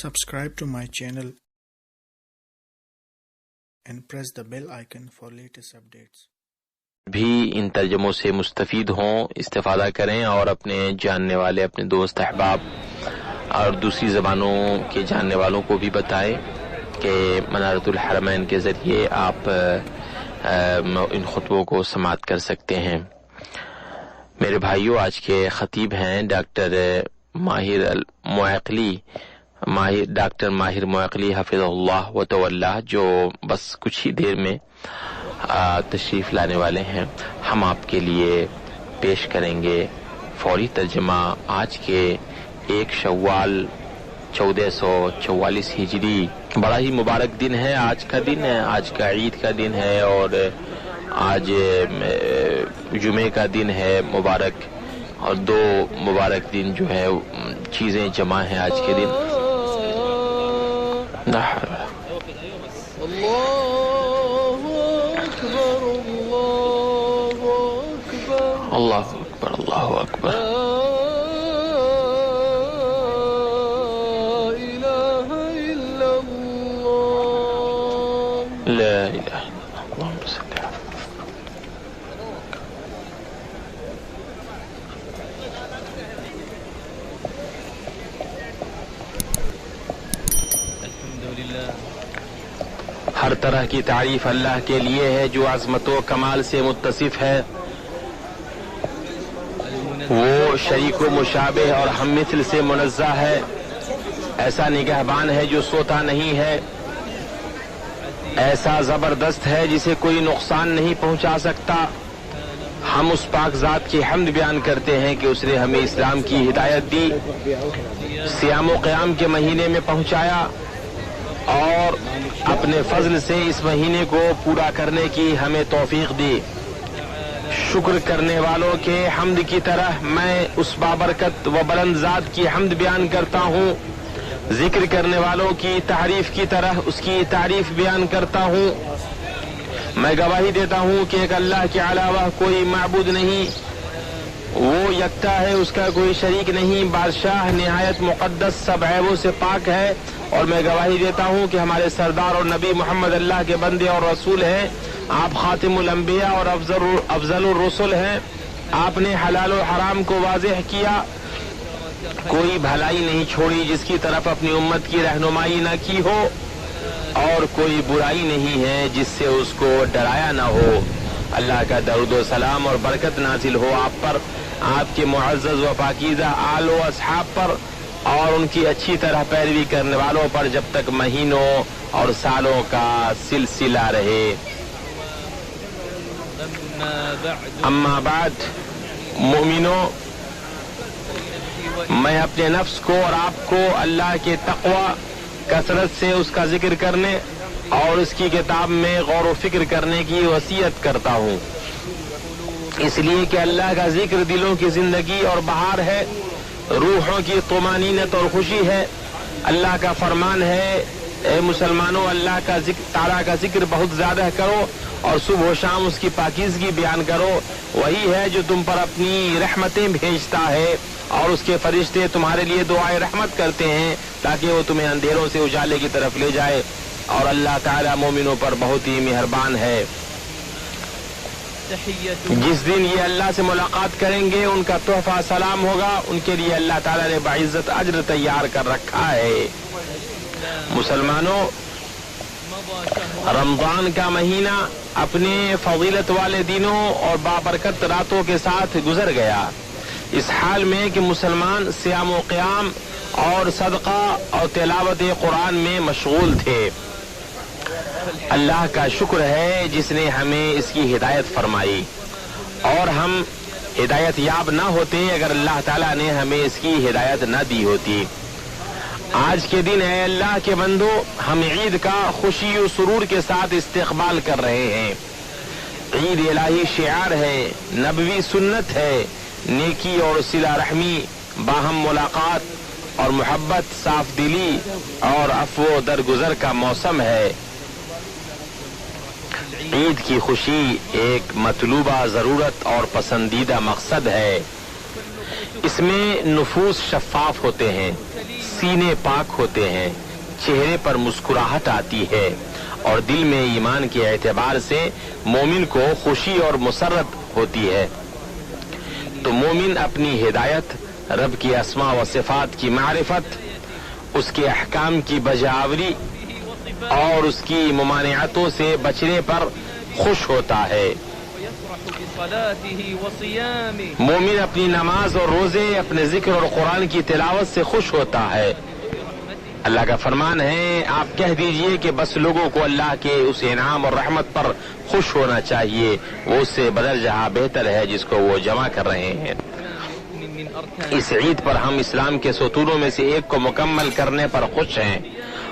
Subscribe to my channel and press the bell icon for latest updates. بھی ان ترجموں سے مستفید ہوں، استفادہ کریں اور اپنے جاننے والے، اپنے دوست احباب اور دوسری زبانوں کے جاننے والوں کو بھی بتائیں کہ منارۃ الحرمین کے ذریعے آپ ان خطبوں کو سماعت کر سکتے ہیں۔ میرے بھائیوں، آج کے خطیب ہیں ڈاکٹر ماہر معقلی حفظہ اللہ و تولا، جو بس کچھ ہی دیر میں تشریف لانے والے ہیں۔ ہم آپ کے لیے پیش کریں گے فوری ترجمہ آج کے 1 شوال 1444 ہجری۔ بڑا ہی مبارک دن ہے آج کا دن ہے، آج کا عید کا دن ہے اور آج جمعے کا دن ہے مبارک، اور 2 مبارک دن جو ہے چیزیں جمع ہیں آج کے دن۔ اللہ اکبر، اللہ اکبر، لا الہ الا اللہ، اللہم صل علی ہر طرح کی تعریف اللہ کے لیے ہے جو عظمت و کمال سے متصف ہے۔ وہ شریک و مشابہ اور ہم مثل سے منزہ ہے، ایسا نگہبان ہے جو سوتا نہیں ہے، ایسا زبردست ہے جسے کوئی نقصان نہیں پہنچا سکتا۔ ہم اس پاک ذات کی حمد بیان کرتے ہیں کہ اس نے ہمیں اسلام کی ہدایت دی، صیام و قیام کے مہینے میں پہنچایا اور اپنے فضل سے اس مہینے کو پورا کرنے کی ہمیں توفیق دی۔ شکر کرنے والوں کے حمد کی طرح میں اس بابرکت و بلند ذات کی حمد بیان کرتا ہوں، ذکر کرنے والوں کی تعریف کی طرح اس کی تعریف بیان کرتا ہوں۔ میں گواہی دیتا ہوں کہ ایک اللہ کے علاوہ کوئی معبود نہیں، وہ یکتا ہے، اس کا کوئی شریک نہیں، بادشاہ نہایت مقدس سب عیبوں سے پاک ہے، اور میں گواہی دیتا ہوں کہ ہمارے سردار اور نبی محمد اللہ کے بندے اور رسول ہیں۔ آپ خاتم الانبیاء اور افضل الرسل ہیں۔ آپ نے حلال و حرام کو واضح کیا، کوئی بھلائی نہیں چھوڑی جس کی طرف اپنی امت کی رہنمائی نہ کی ہو، اور کوئی برائی نہیں ہے جس سے اس کو ڈرایا نہ ہو۔ اللہ کا درود و سلام اور برکت نازل ہو آپ پر، آپ کے معزز و پاکیزہ آل و اصحاب پر، اور ان کی اچھی طرح پیروی کرنے والوں پر جب تک مہینوں اور سالوں کا سلسلہ رہے۔ اما بعد، مومنوں، میں اپنے نفس کو اور آپ کو اللہ کے تقوی، کثرت سے اس کا ذکر کرنے اور اس کی کتاب میں غور و فکر کرنے کی وصیت کرتا ہوں، اس لیے کہ اللہ کا ذکر دلوں کی زندگی اور بہار ہے، روحوں کی طمانینت اور خوشی ہے۔ اللہ کا فرمان ہے، اے مسلمانوں، اللہ کا تعالیٰ کا ذکر بہت زیادہ کرو اور صبح و شام اس کی پاکیزگی بیان کرو۔ وہی ہے جو تم پر اپنی رحمتیں بھیجتا ہے اور اس کے فرشتے تمہارے لیے دعائے رحمت کرتے ہیں تاکہ وہ تمہیں اندھیروں سے اجالے کی طرف لے جائے، اور اللہ تعالیٰ مومنوں پر بہت ہی مہربان ہے۔ جس دن یہ اللہ سے ملاقات کریں گے ان کا تحفہ سلام ہوگا، ان کے لیے اللہ تعالیٰ نے باعزت اجر تیار کر رکھا ہے۔ مسلمانوں، رمضان کا مہینہ اپنے فضیلت والے دنوں اور بابرکت راتوں کے ساتھ گزر گیا، اس حال میں کہ مسلمان صیام و قیام اور صدقہ اور تلاوت قرآن میں مشغول تھے۔ اللہ کا شکر ہے جس نے ہمیں اس کی ہدایت فرمائی، اور ہم ہدایت یاب نہ ہوتے اگر اللہ تعالیٰ نے ہمیں اس کی ہدایت نہ دی ہوتی۔ آج کے دن اے اللہ کے بندو، ہم عید کا خوشی و سرور کے ساتھ استقبال کر رہے ہیں۔ عید الہی شعار ہے، نبوی سنت ہے، نیکی اور صلہ رحمی، باہم ملاقات اور محبت، صاف دلی اور عفو و درگزر کا موسم ہے۔ عید کی خوشی ایک مطلوبہ ضرورت اور پسندیدہ مقصد ہے۔ اس میں نفوس شفاف ہوتے ہیں، سینے پاک ہوتے ہیں، چہرے پر مسکراہٹ آتی ہے اور دل میں ایمان کے اعتبار سے مومن کو خوشی اور مسرت ہوتی ہے۔ تو مومن اپنی ہدایت، رب کی اسماء و صفات کی معرفت، اس کے احکام کی بجاوری اور اس کی ممانعتوں سے بچنے پر خوش ہوتا ہے۔ مومن اپنی نماز اور روزے، اپنے ذکر اور قرآن کی تلاوت سے خوش ہوتا ہے۔ اللہ کا فرمان ہے، آپ کہہ دیجئے کہ بس لوگوں کو اللہ کے اس انعام اور رحمت پر خوش ہونا چاہیے، وہ اس سے بدل جہاں بہتر ہے جس کو وہ جمع کر رہے ہیں۔ اس عید پر ہم اسلام کے ستونوں میں سے ایک کو مکمل کرنے پر خوش ہیں،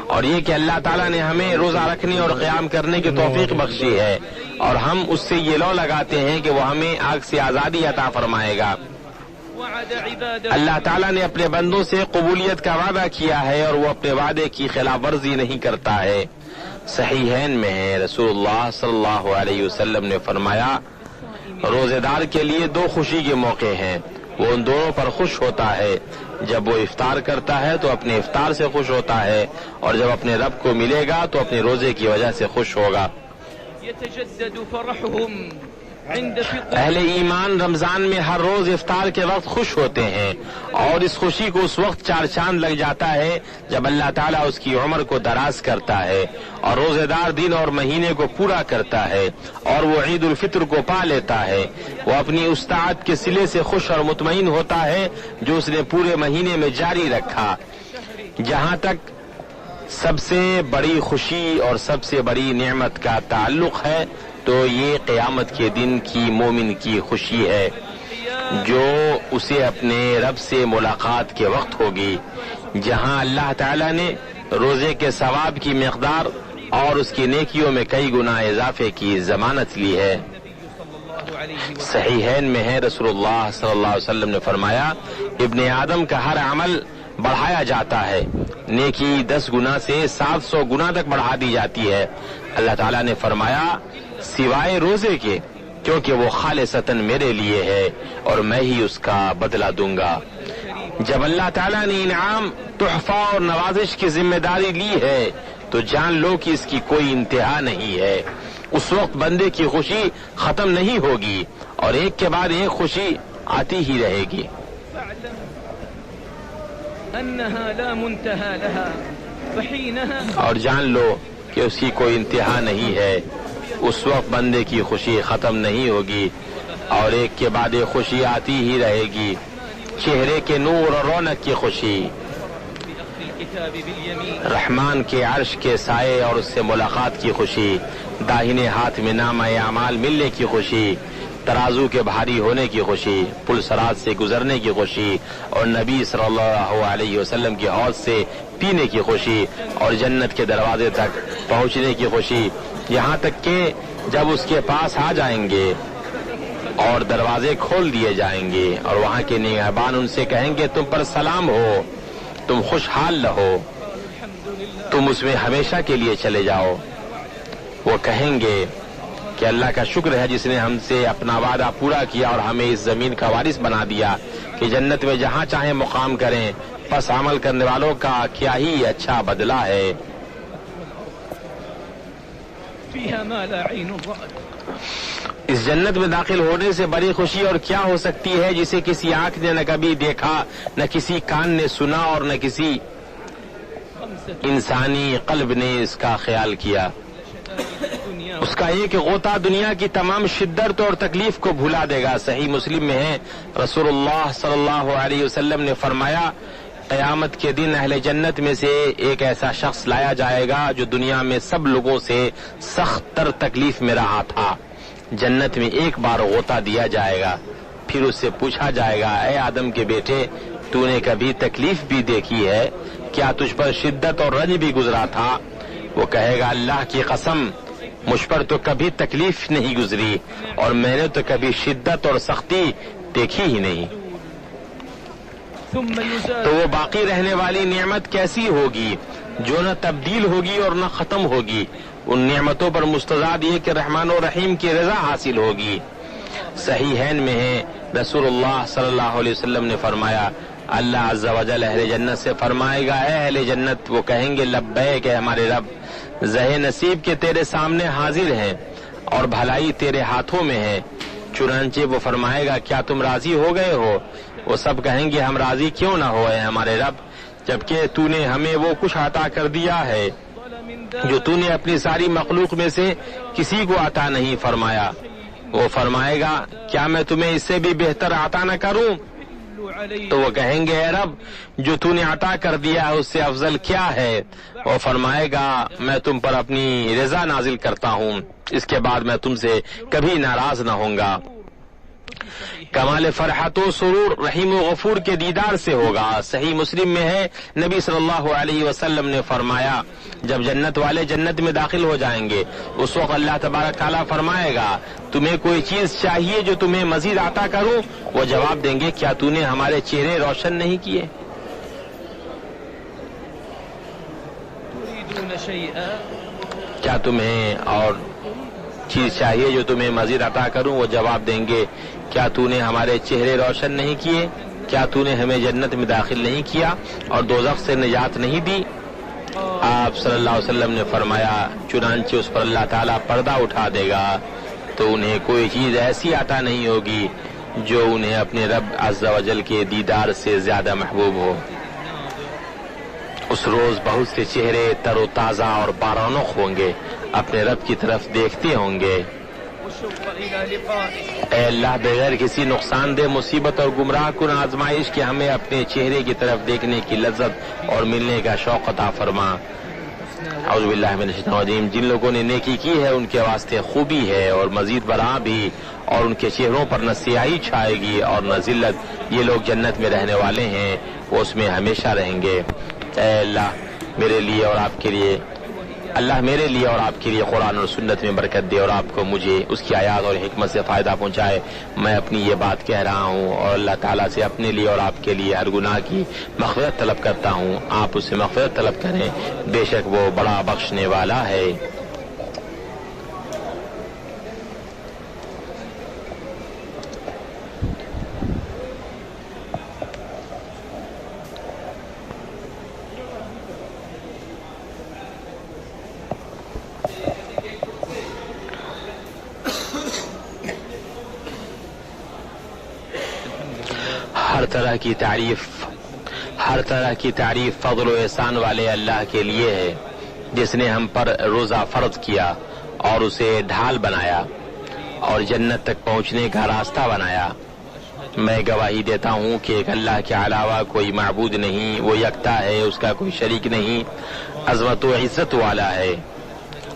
اور یہ کہ اللہ تعالیٰ نے ہمیں روزہ رکھنے اور قیام کرنے کی توفیق بخشی ہے، اور ہم اس سے یہ لو لگاتے ہیں کہ وہ ہمیں آگ سے آزادی عطا فرمائے گا۔ اللہ تعالیٰ نے اپنے بندوں سے قبولیت کا وعدہ کیا ہے اور وہ اپنے وعدے کی خلاف ورزی نہیں کرتا ہے۔ صحیحین میں ہے، رسول اللہ صلی اللہ علیہ وسلم نے فرمایا، روزے دار کے لیے دو خوشی کے موقع ہیں، وہ ان دونوں پر خوش ہوتا ہے۔ جب وہ افطار کرتا ہے تو اپنے افطار سے خوش ہوتا ہے، اور جب اپنے رب کو ملے گا تو اپنے روزے کی وجہ سے خوش ہوگا۔ اہل ایمان رمضان میں ہر روز افطار کے وقت خوش ہوتے ہیں، اور اس خوشی کو اس وقت چار چاند لگ جاتا ہے جب اللہ تعالیٰ اس کی عمر کو دراز کرتا ہے اور روزے دار دن اور مہینے کو پورا کرتا ہے، اور وہ عید الفطر کو پا لیتا ہے۔ وہ اپنی اس طاعت کے صلے سے خوش اور مطمئن ہوتا ہے جو اس نے پورے مہینے میں جاری رکھا۔ جہاں تک سب سے بڑی خوشی اور سب سے بڑی نعمت کا تعلق ہے تو یہ قیامت کے دن کی مومن کی خوشی ہے، جو اسے اپنے رب سے ملاقات کے وقت ہوگی، جہاں اللہ تعالیٰ نے روزے کے ثواب کی مقدار اور اس کی نیکیوں میں کئی گنا اضافے کی ضمانت لی ہے۔ صحیحین میں ہے، رسول اللہ صلی اللہ علیہ وسلم نے فرمایا، ابن آدم کا ہر عمل بڑھایا جاتا ہے، نیکی 10 گنا سے 700 گنا تک بڑھا دی جاتی ہے۔ اللہ تعالیٰ نے فرمایا، سوائے روزے کے، کیونکہ وہ خالصتاً میرے لیے ہے اور میں ہی اس کا بدلہ دوں گا۔ جب اللہ تعالیٰ نے انعام، تحفہ اور نوازش کی ذمہ داری لی ہے تو جان لو کہ اس کی کوئی انتہا نہیں ہے۔ اس وقت بندے کی خوشی ختم نہیں ہوگی اور ایک کے بعد ایک خوشی آتی ہی رہے گی۔ اور جان لو کہ اس کی کوئی انتہا نہیں ہے، اس وقت بندے کی خوشی ختم نہیں ہوگی اور ایک کے بعد ایک خوشی آتی ہی رہے گی۔ چہرے کے نور اور رونق کی خوشی، رحمان کے عرش کے سائے اور اس سے ملاقات کی خوشی، داہنے ہاتھ میں نامہ اعمال ملنے کی خوشی، ترازو کے بھاری ہونے کی خوشی، پل صراط سے گزرنے کی خوشی، اور نبی صلی اللہ علیہ وسلم کی حوض سے پینے کی خوشی، اور جنت کے دروازے تک پہنچنے کی خوشی، یہاں تک کہ جب اس کے پاس آ جائیں گے اور دروازے کھول دیے جائیں گے اور وہاں کے نگہبان ان سے کہیں گے، تم پر سلام ہو، تم خوشحال رہو، تم اس میں ہمیشہ کے لیے چلے جاؤ۔ وہ کہیں گے کہ اللہ کا شکر ہے جس نے ہم سے اپنا وعدہ پورا کیا اور ہمیں اس زمین کا وارث بنا دیا کہ جنت میں جہاں چاہیں مقام کریں، پس عمل کرنے والوں کا کیا ہی اچھا بدلہ ہے۔ اس جنت میں داخل ہونے سے بڑی خوشی اور کیا ہو سکتی ہے جسے کسی آنکھ نے نہ کبھی دیکھا، نہ کسی کان نے سنا اور نہ کسی انسانی قلب نے اس کا خیال کیا۔ اس کا ایک غوطہ دنیا کی تمام شدت اور تکلیف کو بھلا دے گا۔ صحیح مسلم میں ہے، رسول اللہ صلی اللہ علیہ وسلم نے فرمایا، قیامت کے دن اہل جنت میں سے ایک ایسا شخص لایا جائے گا جو دنیا میں سب لوگوں سے سخت تر تکلیف میں رہا تھا۔ جنت میں ایک بار غوطہ دیا جائے گا، پھر اس سے پوچھا جائے گا، اے آدم کے بیٹے، تو نے کبھی تکلیف بھی دیکھی ہے؟ کیا تجھ پر شدت اور رنج بھی گزرا تھا؟ وہ کہے گا، اللہ کی قسم، مجھ پر تو کبھی تکلیف نہیں گزری اور میں نے تو کبھی شدت اور سختی دیکھی ہی نہیں۔ تو وہ باقی رہنے والی نعمت کیسی ہوگی جو نہ تبدیل ہوگی اور نہ ختم ہوگی؟ ان نعمتوں پر مستضاد یہ کہ رحمان و رحیم کی رضا حاصل ہوگی۔ صحیحین میں ہے، رسول اللہ صلی اللہ علیہ وسلم نے فرمایا، اللہ عز و جل اہل جنت سے فرمائے گا اے اہل جنت، وہ کہیں گے لبیک کہ ہمارے رب، زہ نصیب کے تیرے سامنے حاضر ہیں اور بھلائی تیرے ہاتھوں میں ہے۔ چنانچہ وہ فرمائے گا کیا تم راضی ہو گئے ہو؟ وہ سب کہیں گے ہم راضی کیوں نہ ہوئے ہمارے رب، جبکہ تو نے ہمیں وہ کچھ عطا کر دیا ہے جو تو نے اپنی ساری مخلوق میں سے کسی کو عطا نہیں فرمایا۔ وہ فرمائے گا کیا میں تمہیں اس سے بھی بہتر عطا نہ کروں؟ تو وہ کہیں گے اے رب، جو تو نے عطا کر دیا ہے اس سے افضل کیا ہے؟ وہ فرمائے گا میں تم پر اپنی رضا نازل کرتا ہوں، اس کے بعد میں تم سے کبھی ناراض نہ ہوں گا۔ کمال فرحت و سرور رحیم و غفور کے دیدار سے ہوگا۔ صحیح مسلم میں ہے، نبی صلی اللہ علیہ وسلم نے فرمایا جب جنت والے جنت میں داخل ہو جائیں گے اس وقت اللہ تبارک تعالیٰ فرمائے گا تمہیں کوئی چیز چاہیے جو تمہیں مزید عطا کروں؟ وہ جواب دیں گے کیا تو نے ہمارے چہرے روشن نہیں کیے؟ کیا تمہیں اور چیز چاہیے جو تمہیں مزید عطا کروں؟ وہ جواب دیں گے کیا تو نے ہمارے چہرے روشن نہیں کیے؟ کیا تو نے ہمیں جنت میں داخل نہیں کیا اور دوزخ سے نجات نہیں دی؟ آپ صلی اللہ علیہ وسلم نے فرمایا چنانچہ اس پر اللہ تعالیٰ پردہ اٹھا دے گا تو انہیں کوئی چیز ایسی عطا نہیں ہوگی جو انہیں اپنے رب عز و جل کے دیدار سے زیادہ محبوب ہو۔ اس روز بہت سے چہرے تر و تازہ اور بارونق ہوں گے، اپنے رب کی طرف دیکھتے ہوں گے۔ اے اللہ، بغیر کسی نقصان دہ مصیبت اور گمراہ کن آزمائش کے ہمیں اپنے چہرے کی طرف دیکھنے کی لذت اور ملنے کا شوق عطا فرما۔ اعوذ باللہ من الشیطان الرجیم۔ جن لوگوں نے نیکی کی ہے ان کے واسطے خوبی ہے اور مزید برآں بھی، اور ان کے چہروں پر نہ سیاہی چھائے گی اور نہ ذلت۔ یہ لوگ جنت میں رہنے والے ہیں، وہ اس میں ہمیشہ رہیں گے۔ اے اللہ، میرے لیے اور آپ کے لیے، اللہ میرے لیے اور آپ کے لیے قرآن اور سنت میں برکت دے اور آپ کو مجھے اس کی آیات اور حکمت سے فائدہ پہنچائے۔ میں اپنی یہ بات کہہ رہا ہوں اور اللہ تعالیٰ سے اپنے لیے اور آپ کے لیے ہر گناہ کی مغفرت طلب کرتا ہوں۔ آپ اس سے مغفرت طلب کریں، بے شک وہ بڑا بخشنے والا ہے۔ ہر طرح کی تعریف فضل و احسان والے اللہ کے لیے ہے، جس نے ہم پر روزہ فرض کیا اور اسے ڈھال بنایا اور جنت تک پہنچنے کا راستہ بنایا۔ میں گواہی دیتا ہوں کہ ایک اللہ کے علاوہ کوئی معبود نہیں، وہ یکتا ہے، اس کا کوئی شریک نہیں، عظمت و عزت والا ہے۔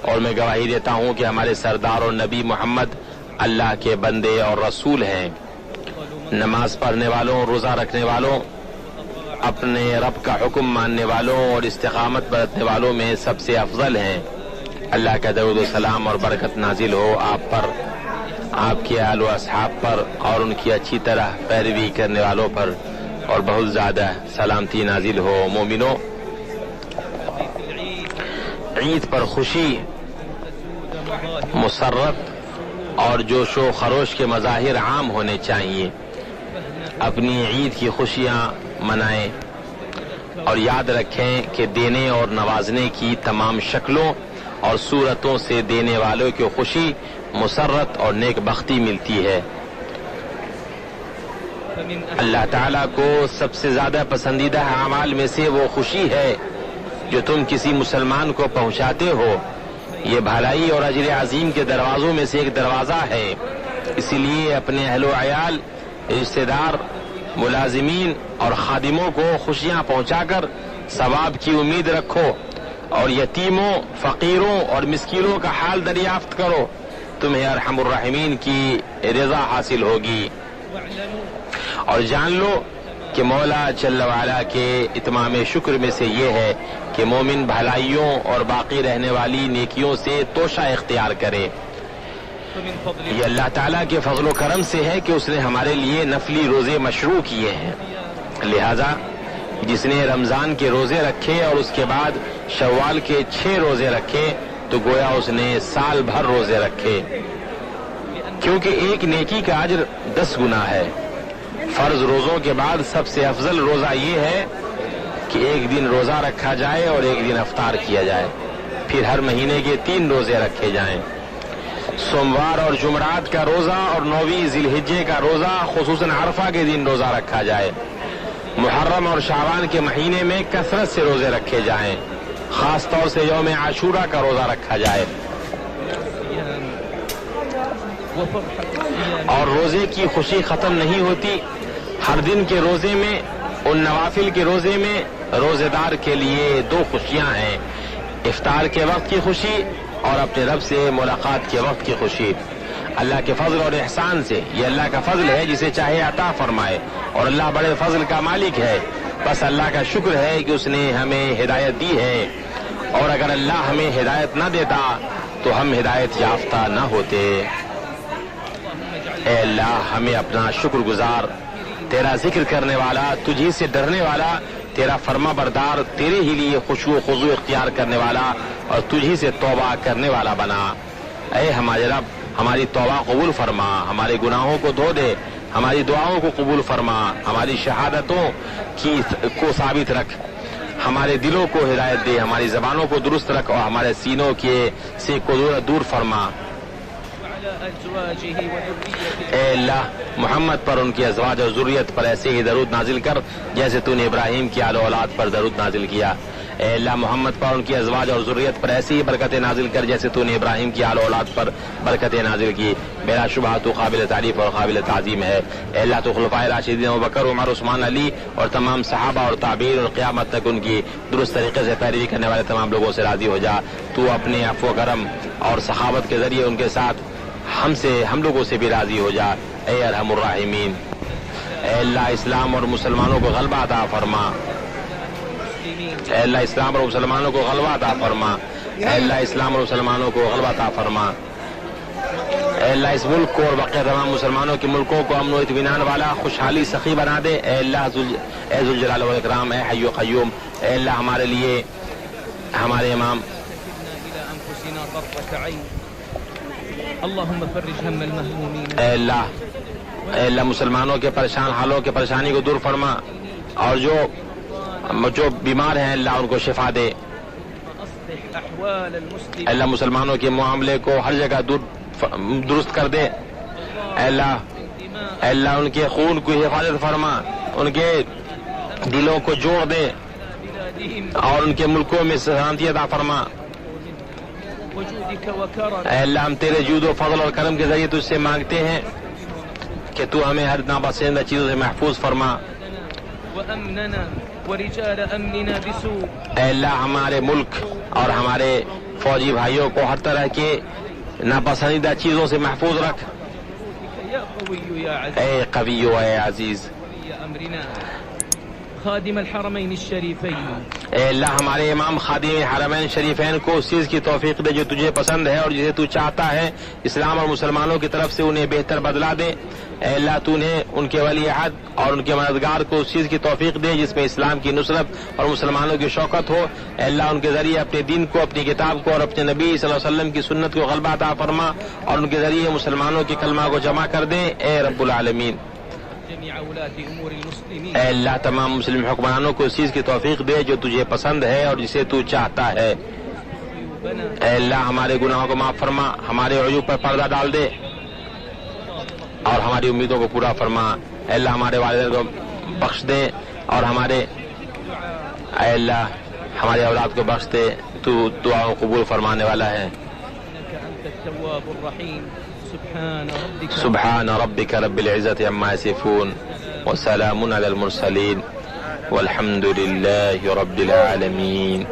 اور میں گواہی دیتا ہوں کہ ہمارے سردار اور نبی محمد اللہ کے بندے اور رسول ہیں۔ نماز پڑھنے والوں، روزہ رکھنے والوں، اپنے رب کا حکم ماننے والوں اور استقامت برتنے والوں میں سب سے افضل ہیں۔ اللہ کا درود و سلام اور برکت نازل ہو آپ پر، آپ کے آل و اصحاب پر اور ان کی اچھی طرح پیروی کرنے والوں پر، اور بہت زیادہ سلامتی نازل ہو۔ مومنوں، عید پر خوشی، مسرت اور جوش و خروش کے مظاہر عام ہونے چاہیے۔ اپنی عید کی خوشیاں منائیں اور یاد رکھیں کہ دینے اور نوازنے کی تمام شکلوں اور صورتوں سے دینے والوں کی خوشی، مسرت اور نیک بختی ملتی ہے۔ اللہ تعالیٰ کو سب سے زیادہ پسندیدہ اعمال میں سے وہ خوشی ہے جو تم کسی مسلمان کو پہنچاتے ہو۔ یہ بھلائی اور اجر عظیم کے دروازوں میں سے ایک دروازہ ہے، اسی لیے اپنے اہل و عیال، رشتہ دار، ملازمین اور خادموں کو خوشیاں پہنچا کر ثواب کی امید رکھو، اور یتیموں، فقیروں اور مسکینوں کا حال دریافت کرو، تمہیں ارحم الراحمین کی رضا حاصل ہوگی۔ اور جان لو کہ مولا جل وعلا کے اتمام شکر میں سے یہ ہے کہ مومن بھلائیوں اور باقی رہنے والی نیکیوں سے توشہ اختیار کرے۔ یہ اللہ تعالیٰ کے فضل و کرم سے ہے کہ اس نے ہمارے لیے نفلی روزے مشروع کیے ہیں، لہذا جس نے رمضان کے روزے رکھے اور اس کے بعد شوال کے 6 روزے رکھے تو گویا اس نے سال بھر روزے رکھے، کیونکہ ایک نیکی کا اجر 10 گنا ہے۔ فرض روزوں کے بعد سب سے افضل روزہ یہ ہے کہ ایک دن روزہ رکھا جائے اور ایک دن افطار کیا جائے، پھر ہر مہینے کے 3 روزے رکھے جائیں۔ سوموار اور جمعرات کا روزہ اور 9ویں ذی الحجہ کا روزہ، خصوصاً عرفہ کے دن روزہ رکھا جائے۔ محرم اور شعبان کے مہینے میں کثرت سے روزے رکھے جائیں، خاص طور سے یوم عاشورہ کا روزہ رکھا جائے۔ اور روزے کی خوشی ختم نہیں ہوتی، ہر دن کے روزے میں، ان نوافل کے روزے میں روزے دار کے لیے 2 خوشیاں ہیں، افطار کے وقت کی خوشی اور اپنے رب سے ملاقات کے وقت کی خوشی۔ اللہ کے فضل اور احسان سے، یہ اللہ کا فضل ہے جسے چاہے عطا فرمائے، اور اللہ بڑے فضل کا مالک ہے، بس اللہ کا شکر ہے کہ اس نے ہمیں ہدایت دی ہے، اور اگر اللہ ہمیں ہدایت نہ دیتا تو ہم ہدایت یافتہ نہ ہوتے۔ اے اللہ، ہمیں اپنا شکر گزار، تیرا ذکر کرنے والا، تجھی سے ڈرنے والا، تیرا فرما بردار، تیرے ہی لیے خشوع و خضوع اختیار کرنے والا اور تجھی سے توبہ کرنے والا بنا۔ اے ہمارے رب، ہماری توبہ قبول فرما، ہمارے گناہوں کو دھو دے، ہماری دعاؤں کو قبول فرما، ہماری شہادتوں کو ثابت رکھ، ہمارے دلوں کو ہدایت دے، ہماری زبانوں کو درست رکھ، اور ہمارے سینوں سے کو دور فرما۔ اے اللہ، محمد پر، ان کی ازواج اور ذریت پر ایسے ہی درود نازل کر جیسے تو نے ابراہیم کی آل و اولاد پر درود نازل کیا۔ اے اللہ، محمد پر، ان کی ازواج اور ذریت پر ایسی ہی برکتیں نازل کر جیسے تو نے ابراہیم کی آل و اولاد پر برکتیں نازل کی۔ میرا شبہ تو قابل تعریف اور قابل تعظیم ہے۔ اے اللہ، تو خلفائے راشدین ابوبکر، عمر، عثمان، علی اور تمام صحابہ اور تابعین اور قیامت تک ان کی درست طریقے سے پیروی کرنے والے تمام لوگوں سے راضی ہو جا۔ تو اپنے عفو و کرم اور سخاوت کے ذریعے ان کے ساتھ ہم لوگوں سے بھی راضی ہو جا، اے ارحم الراحمین۔ اے اللہ، اسلام اور مسلمانوں کو غلبہ عطا فرما، اے اللہ، اسلام اور مسلمانوں کو غلبہ عطا فرما، اے اللہ، اسلام اور مسلمانوں کو غلبہ عطا فرما۔ اے اللہ، اس ملک کو اور بقیہ تمام مسلمانوں کے ملکوں کو امن و اطمینان والا، خوشحالی سخی بنا دے۔ اے اللہ، اے ذوالجلال والاکرام، اے حی و قیوم، اے اللہ، ہمارے لیے، ہمارے امام اے اللہ مسلمانوں کے پریشان حالوں کے پریشانی کو دور فرما، اور جو بیمار ہیں اللہ ان کو شفا دے۔ اے اللہ، مسلمانوں کے معاملے کو ہر جگہ درست کر دے۔ اے اللہ، ان کے خون کو حفاظت فرما، ان کے دلوں کو جوڑ دے، اور ان کے ملکوں میں سلامتی عطا فرما۔ اے اللہ، ہم تیرے جود و فضل اور کرم کے ذریعے تجھ سے مانگتے ہیں کہ تو ہمیں ہر ناپسندیدہ چیزوں سے محفوظ فرما۔ اے اللہ، ہمارے ملک اور ہمارے فوجی بھائیوں کو ہر طرح کے ناپسندیدہ چیزوں سے محفوظ رکھ، اے قوی و اے عزیز۔ خادم الحرمین الشریفین، اے اللہ، ہمارے امام خادم حرمین شریفین کو اس چیز کی توفیق دے جو تجھے پسند ہے اور جسے تو چاہتا ہے، اسلام اور مسلمانوں کی طرف سے انہیں بہتر بدلہ دے۔ اے اللہ، تو نے ان کے ولی عہد اور ان کے مددگار کو اس چیز کی توفیق دے جس میں اسلام کی نصرت اور مسلمانوں کی شوکت ہو۔ اے اللہ، ان کے ذریعے اپنے دین کو، اپنی کتاب کو اور اپنے نبی صلی اللہ علیہ وسلم کی سنت کو غلبہ عطا فرما، اور ان کے ذریعے مسلمانوں کے کلمہ کو جمع کر دے، اے رب العالمین۔ اے اللہ، تمام مسلم حکمرانوں کو اس چیز کی توفیق دے جو تجھے پسند ہے اور جسے تو چاہتا ہے۔ اے اللہ، ہمارے گناہوں کو معاف فرما، ہمارے عیوب پر پردہ ڈال دے اور ہماری امیدوں کو پورا فرما۔ اے اللہ، ہمارے والدین کو بخش دے اور اے اللہ، ہمارے اولاد کو بخش دے، تو دعاؤں قبول فرمانے والا ہے۔ سبحان ربك رب العزة عما يصفون وسلام على المرسلين والحمد لله رب العالمين۔